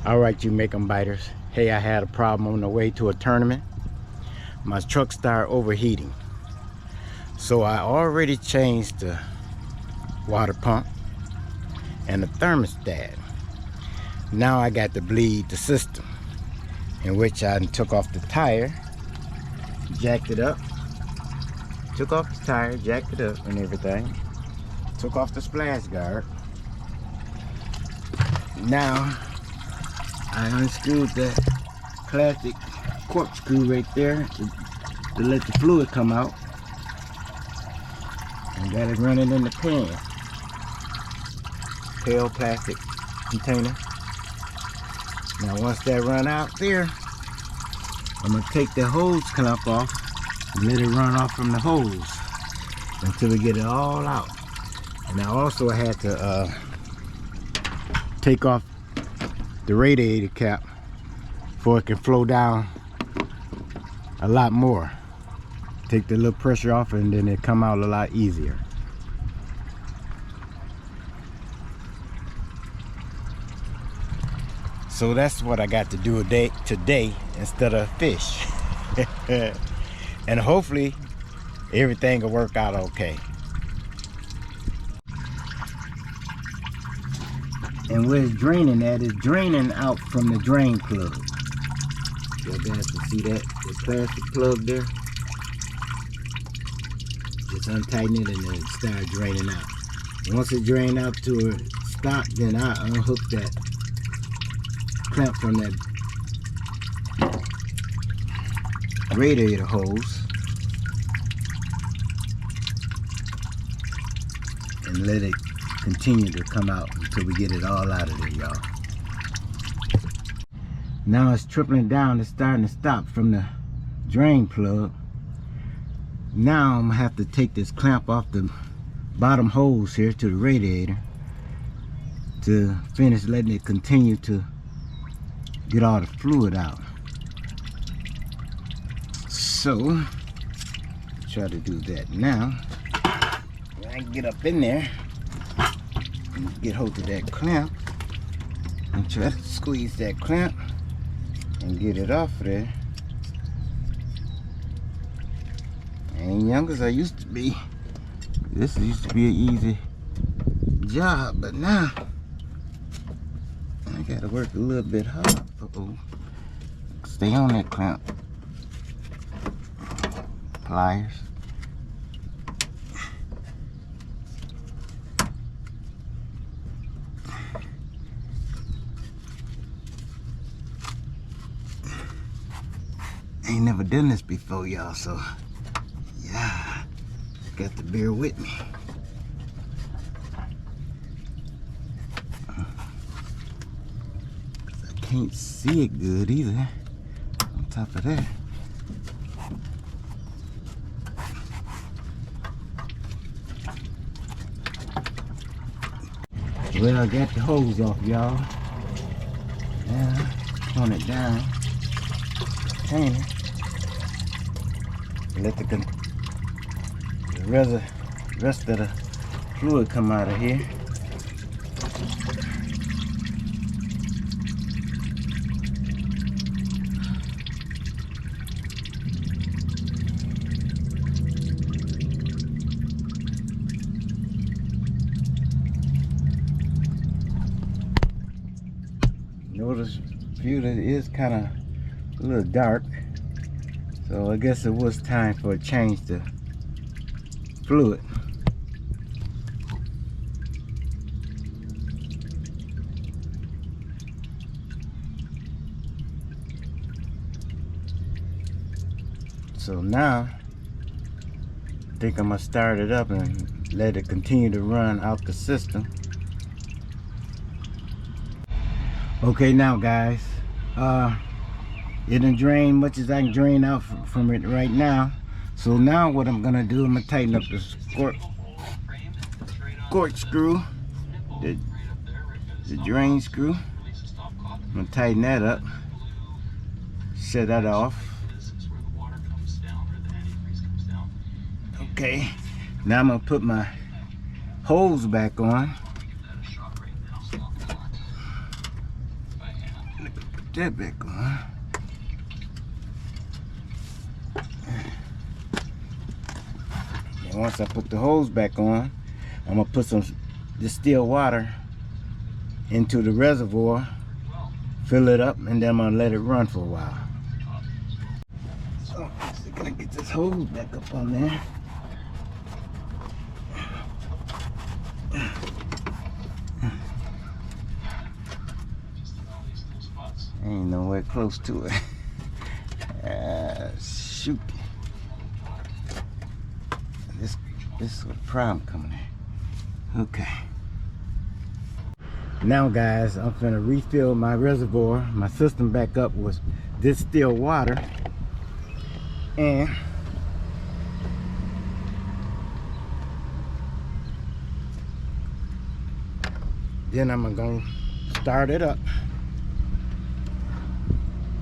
All right, you make 'em biters. Hey, I had a problem on the way to a tournament. My truck started overheating. So I already changed the water pump and the thermostat. Now I got to bleed the system, in which I took off the tire, jacked it up, took off the tire, jacked it up and everything, took off the splash guard. Now I unscrewed that plastic corkscrew right there to let the fluid come out, and got it running in the pan. Pale plastic container. Now once that run out there, I'm gonna take the hose clamp off and let it run off from the hose until we get it all out. And I also had to take off the radiator cap before it can flow down a lot more. Take the little pressure off and then it come out a lot easier. So that's what I got to do today instead of fish. And hopefully everything will work out okay. And where it's draining at is draining out from the drain plug. You guys can see that, the plastic plug there. Just untighten it and then it start draining out. Once it drains out to a stop, then I unhook that clamp from that radiator hose and let it continue to come out until we get it all out of there, y'all. Now it's tripling down, it's starting to stop from the drain plug. Now I'm gonna have to take this clamp off the bottom hose here to the radiator to finish letting it continue to get all the fluid out. So try to do that now. I can get up in there and get hold of that clamp and try to squeeze that clamp and get it off of there. I ain't young as I used to be. This used to be an easy job, but now I gotta work a little bit hard. Uh-oh. Stay on that clamp. Pliers. Ain't never done this before, y'all, so yeah, got to bear with me. I can't see it good either. On top of that, well, I got the hose off, y'all. Now, turn it down. Container. Let the rest of the fluid come out of here. Notice view that is kind of a little dark, so I guess it was time for a change to fluid. So now I think I'm gonna start it up and let it continue to run out the system. Okay, now guys, it didn't drain much as I can drain out from it right now. So now what I'm gonna do, I'm gonna tighten up the corkscrew, the drain screw. I'm gonna tighten that up, shut that off. Okay, now I'm gonna put my hose back on. Put that back on. And once I put the hose back on, I'm gonna put some distilled water into the reservoir, fill it up, and then I'm gonna let it run for a while. So I'm gonna get this hose back up on there. Ain't nowhere close to it. Shoot. This is where the problem coming in. Okay. Now guys, I'm gonna refill my reservoir, my system back up with distilled water, and then I'm gonna start it up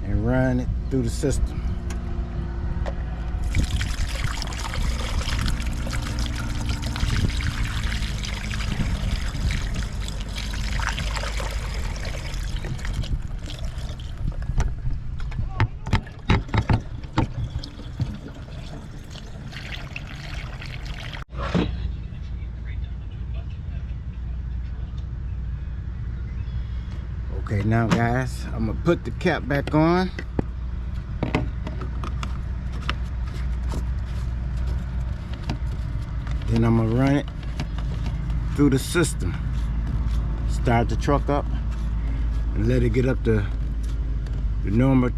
and run it through the system. Okay, now guys, I'm gonna put the cap back on. Then I'm gonna run it through the system. Start the truck up and let it get up to the normal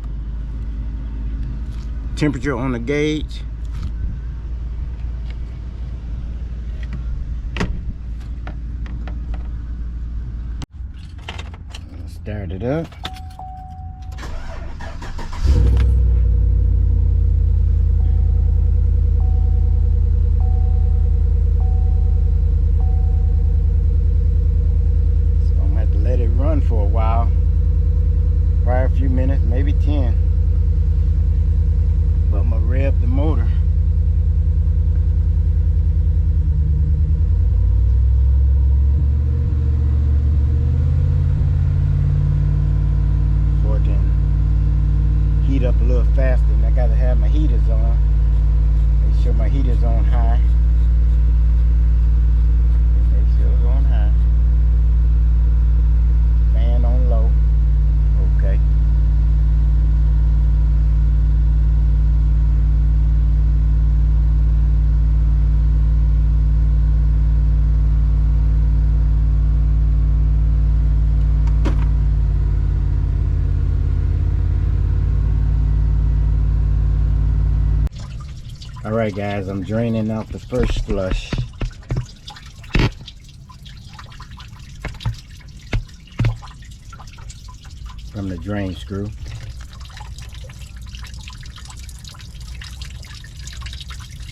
temperature on the gauge. Start it up. So I'm gonna have to let it run for a while, probably a few minutes, maybe 10. But I'm gonna rev the motor. Heat up a little faster, and I gotta have my heaters on. Make sure my heaters on high. Make sure it's on high. Fan on low. Okay. Alright guys, I'm draining out the first flush. From the drain screw.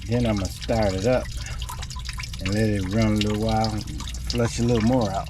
Then I'm going to start it up and let it run a little while and flush a little more out.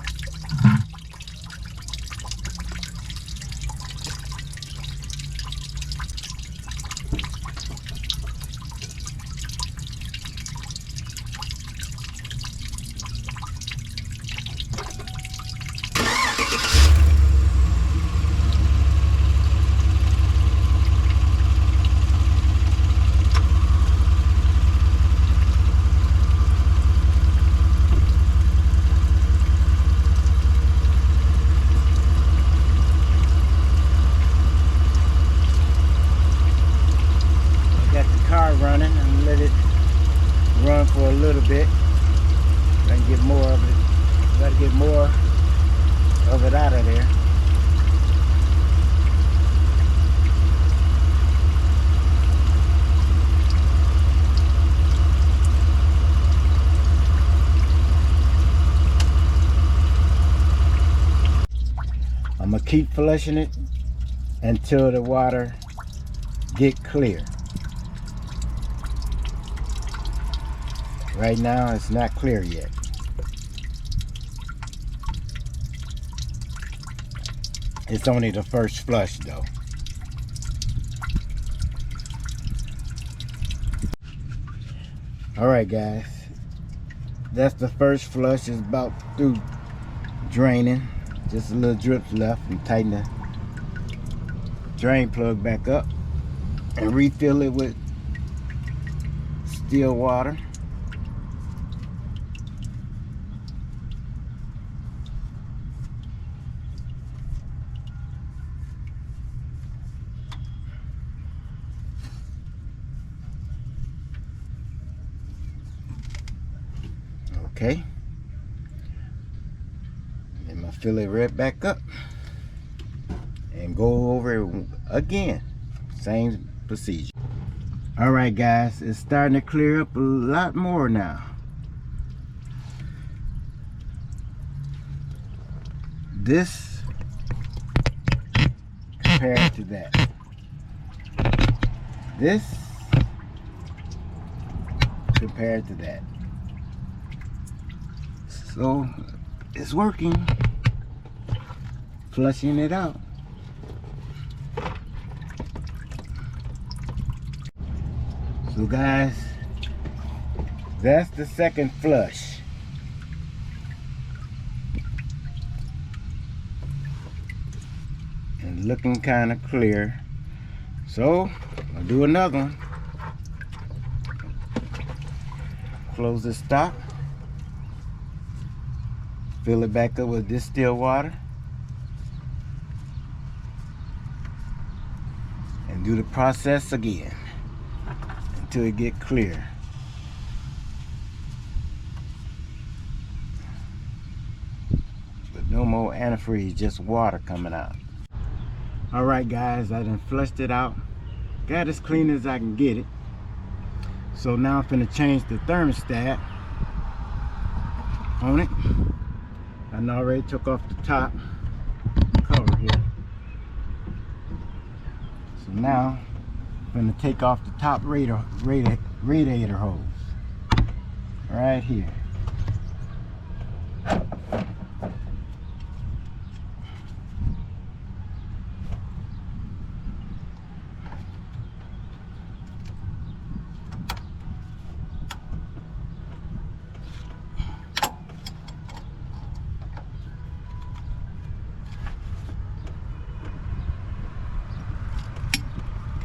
Running and let it run for a little bit. Try to get more of it. Try to get more of it out of there. I'm gonna keep flushing it until the water get clear. Right now it's not clear yet. It's only the first flush though. Alright guys, that's the first flush. Is about through draining. Just a little drips left, and tighten drain plug back up and refill it with still water. Okay, and I'm gonna fill it right back up and go over it again, same procedure. All right guys, it's starting to clear up a lot more now. This compared to that, this compared to that. So it's working, flushing it out. So guys, that's the second flush. And looking kind of clear. So I'll do another one. Close the stop. Fill it back up with distilled water. And do the process again until it get clear. But no more antifreeze, just water coming out. All right guys, I done flushed it out. Got as clean as I can get it. So now I'm finna change the thermostat on it. I already took off the top cover here. So now I'm gonna take off the top radiator hose right here.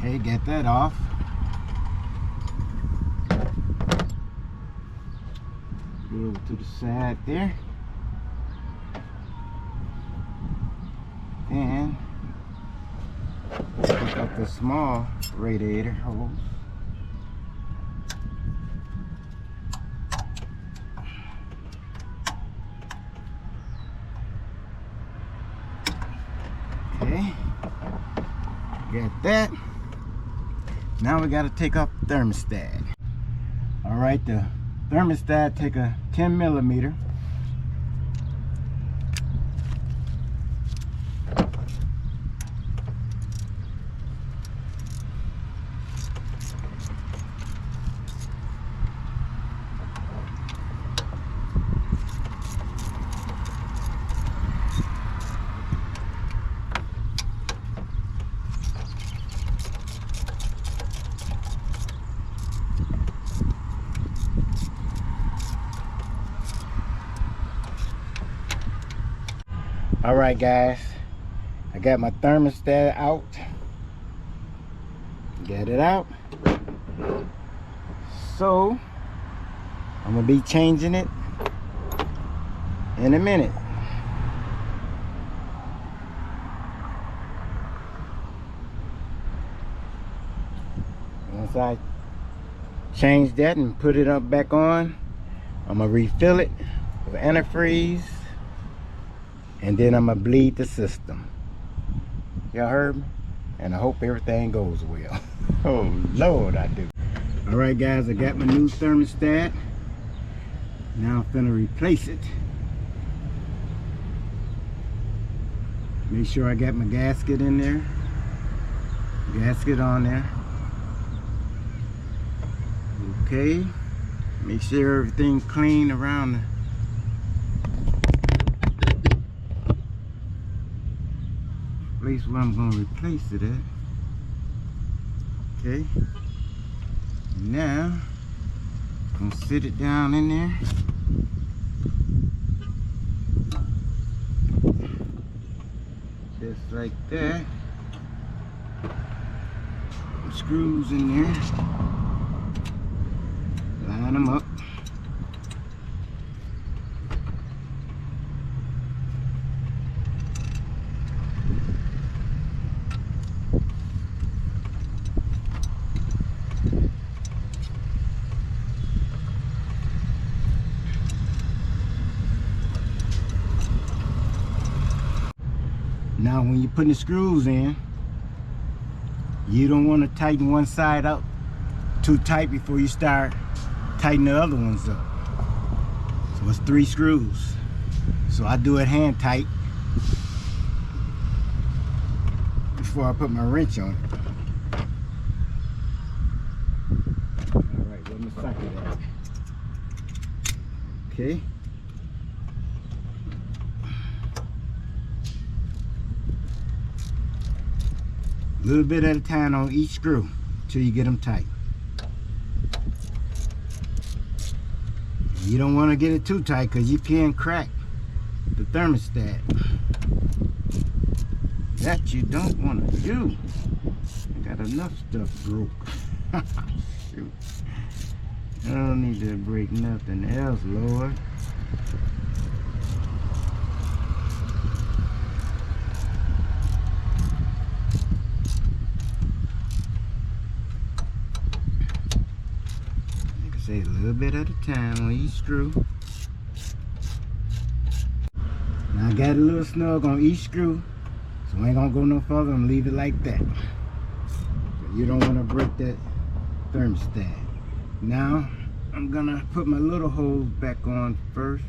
Okay, get that off. Go over to the side there. And pick up the small radiator hose. Okay, got that. Now we got to take off the thermostat. All right, the thermostat, take a 10 millimeter. All right guys, I got my thermostat out. Get it out. So I'm gonna be changing it in a minute. Once I change that and put it up back on, I'm gonna refill it with antifreeze. And then I'm gonna bleed the system. Y'all heard me? And I hope everything goes well. Oh Lord, I do. All right guys, I got my new thermostat. Now I'm finna replace it. Make sure I got my gasket in there. Gasket on there. Okay. Make sure everything's clean around the place where I'm going to replace it at. Okay. Now I'm going to sit it down in there. Just like that. Some screws in there. Line them up. Now when you're putting the screws in, you don't want to tighten one side up too tight before you start tightening the other ones up. So it's 3 screws. So I do it hand tight before I put my wrench on it. Alright, where my socket at? Okay. A little bit at a time on each screw until you get them tight. You don't want to get it too tight because you can crack the thermostat. That you don't want to do. I got enough stuff broke. Shoot. I don't need to break nothing else, Lord. Say a little bit at a time on each screw. Now I got a little snug on each screw, so I ain't gonna go no further. I'm gonna leave it like that. You don't want to break that thermostat. Now I'm gonna put my little hose back on first.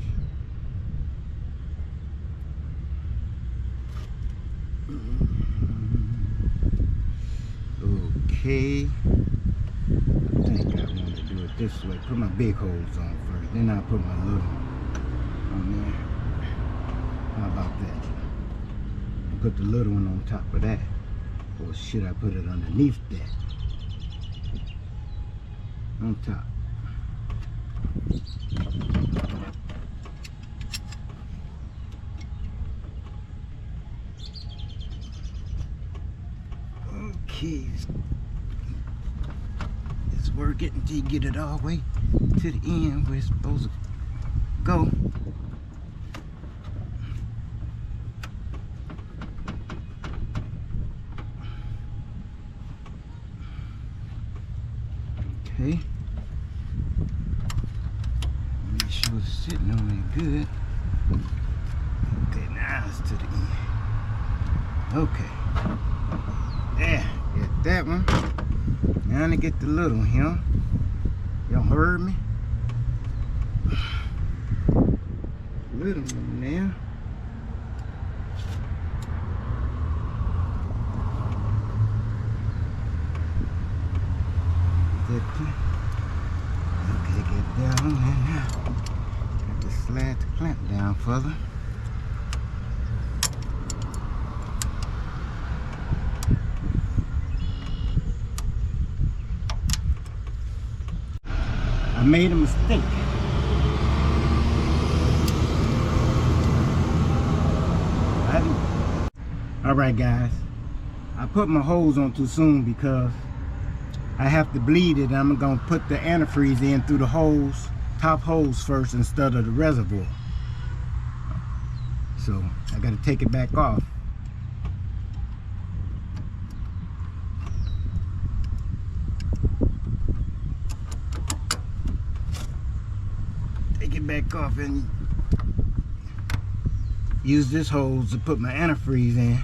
Okay. I think I want to do it this way. Put my big holes on first, then I'll put my little on there. How about that? Put the little one on top of that. Or should I put it underneath that? On top. Okay. Work it until you get it all the way to the end where it's supposed to go. Okay. Make sure it's sitting on there good. Okay, now it's to the end. Okay. There, get that one. Now to get the little one here. Y'all heard me? Little one there. Okay, get down there now. Got to slide the clamp down further. I made a mistake. Alright guys, I put my hose on too soon because I have to bleed it. I'm going to put the antifreeze in through the hose, top hose first instead of the reservoir. So I got to take it back off. Take it back off and use this hose to put my antifreeze in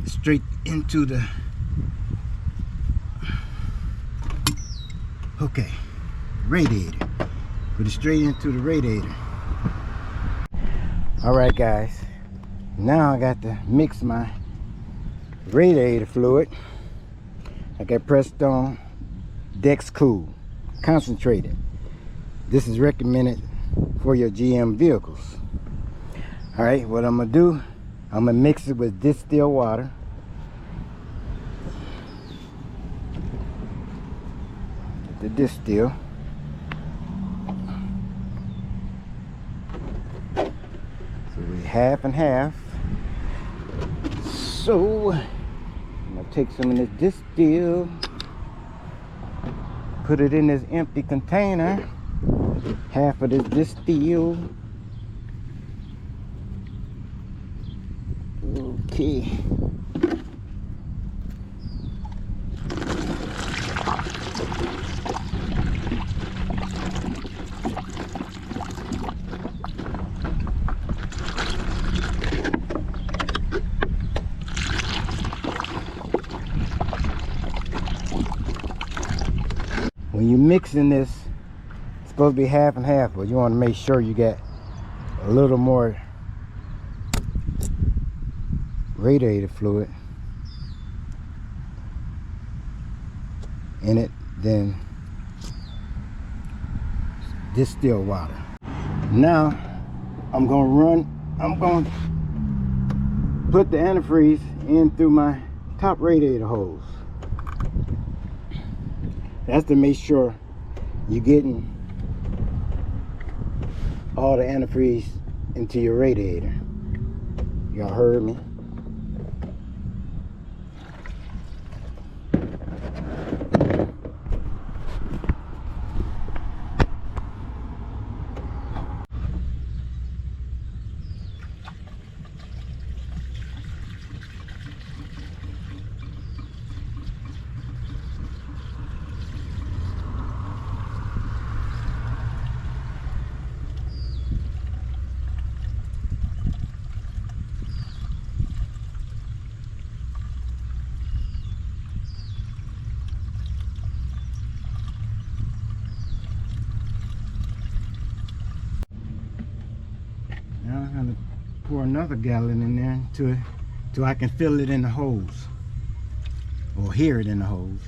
straight into the radiator. Put it straight into the radiator. Alright guys, now I got to mix my radiator fluid. I got pressed on Dex Cool concentrated. This is recommended for your GM vehicles. Alright, what I'm gonna do, I'm gonna mix it with distilled water. The distill. So we half and half. So I'm gonna take some of this distill, put it in this empty container. Half of this distill. Okay. When you're mixing this, it's supposed to be half and half, but you want to make sure you get a little more radiator fluid in it than distilled water. Now I'm going to put the antifreeze in through my top radiator hose. That's to make sure you're getting all the antifreeze into your radiator. Y'all heard me? Now I'm going to pour another gallon in there till I can feel it in the hose, or hear it in the hose.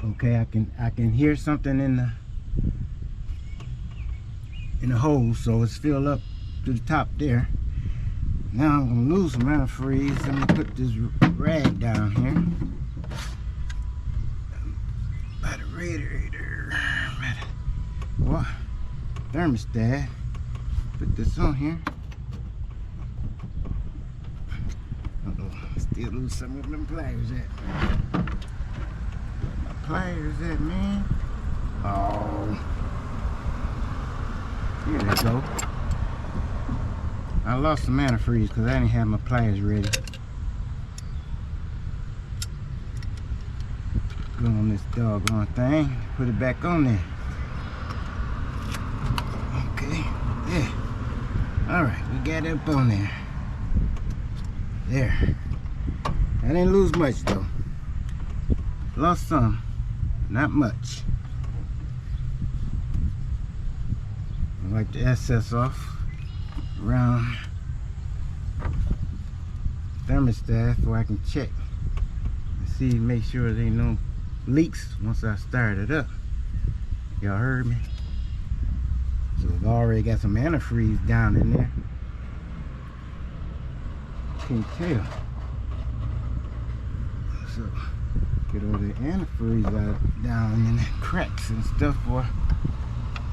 Okay, I can hear something in the hole, so it's filled up to the top there. Now I'm gonna lose some antifreeze. I'm gonna put this rag down here by the radiator, well, thermostat. Put this on here. Still lose some of them pliers at. Pliers at, man. Oh, here they go. I lost some antifreeze because I didn't have my pliers ready. Go on this doggone thing. Put it back on there. Okay, there. Alright, we got it up on there. There. I didn't lose much though. Lost some. Not much. I wipe the excess off around thermostat before I can check and see, make sure there ain't no leaks once I start it up. Y'all heard me? So I've already got some antifreeze down in there. Can't tell. So get all the antifreeze out down in the cracks and stuff, or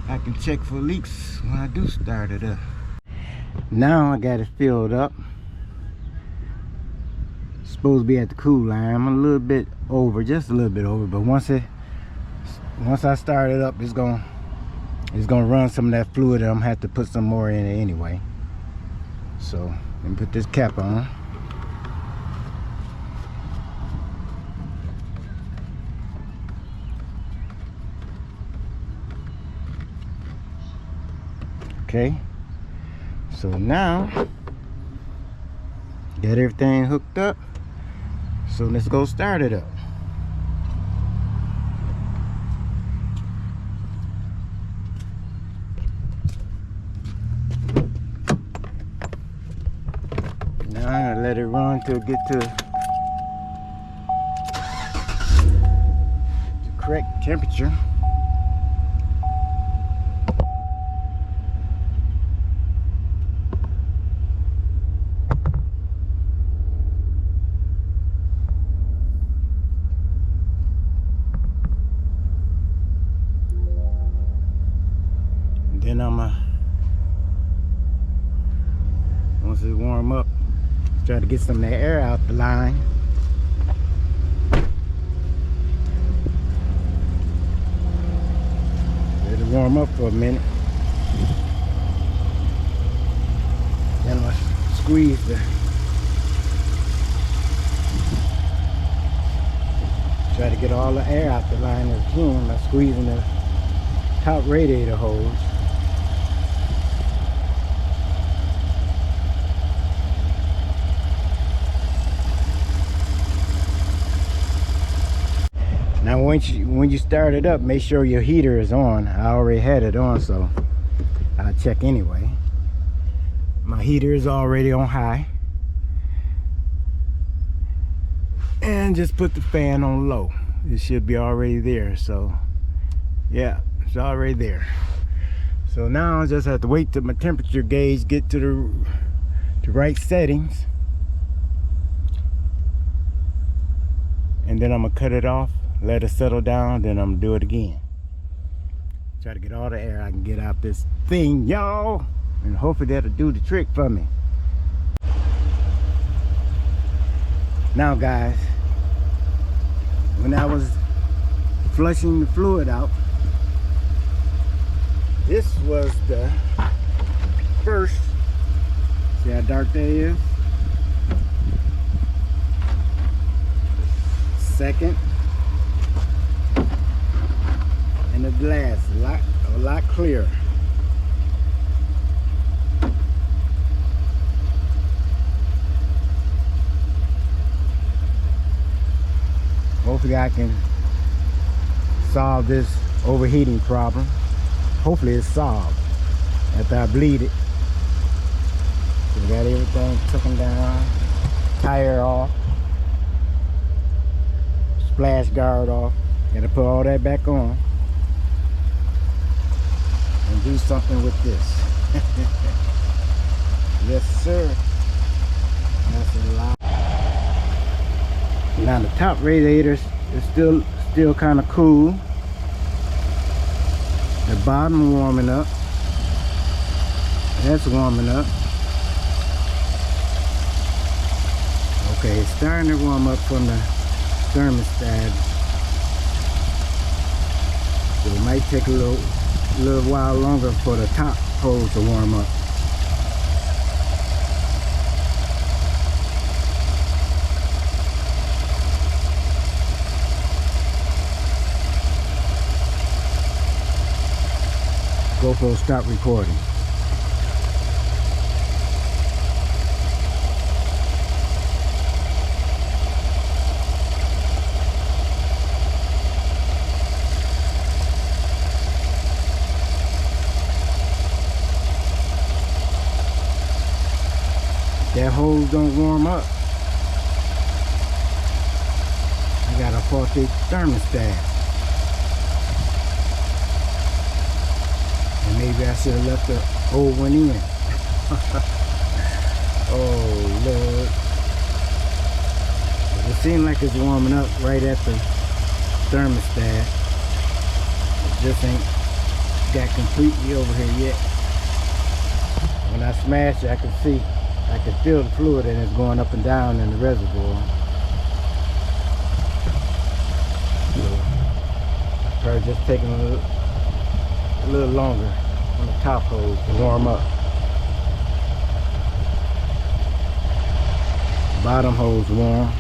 I can check for leaks when I do start it up. Now I got it filled up. It's supposed to be at the cool line. I'm a little bit over, just a little bit over, but once I start it up, it's gonna run some of that fluid, and I'm gonna have to put some more in it anyway. So let me put this cap on. Okay, so now got everything hooked up, so let's go start it up. Now I'm gonna let it run till it get to the correct temperature. And then once it warm up, try to get some of that air out the line. Let it warm up for a minute. Then I squeeze try to get all the air out the line as I can by squeezing the top radiator hose. Now when you start it up, make sure your heater is on. I already had it on, so I'll check anyway. My heater is already on high. And just put the fan on low. It should be already there, so yeah, it's already there. So now I just have to wait till my temperature gauge get to the right settings. And then I'm gonna cut it off. Let it settle down, then I'm gonna do it again. Try to get all the air I can get out this thing, y'all. And hopefully that'll do the trick for me. Now guys, when I was flushing the fluid out, this was the first, see how dark that is? Second, and the glass a lot clearer. Hopefully I can solve this overheating problem. Hopefully it's solved after I bleed it. So we got everything taken down, tire off, splash guard off. Gotta put all that back on and do something with this. Yes sir. That's a lot. Now the top radiators is still kind of cool. The bottom warming up. That's warming up. Okay, it's starting to warm up from the thermostat. So it might take a little while longer for the top hose to warm up. GoPro stop recording. That hose don't warm up. I got a faulty thermostat. And maybe I should have left the old one in. Oh Lord. But it seems like it's warming up right at the thermostat. It just ain't got completely over here yet. When I smash it, I can feel the fluid and it's going up and down in the reservoir. So, probably just taking a little longer on the top hose to warm up. Bottom hose warm.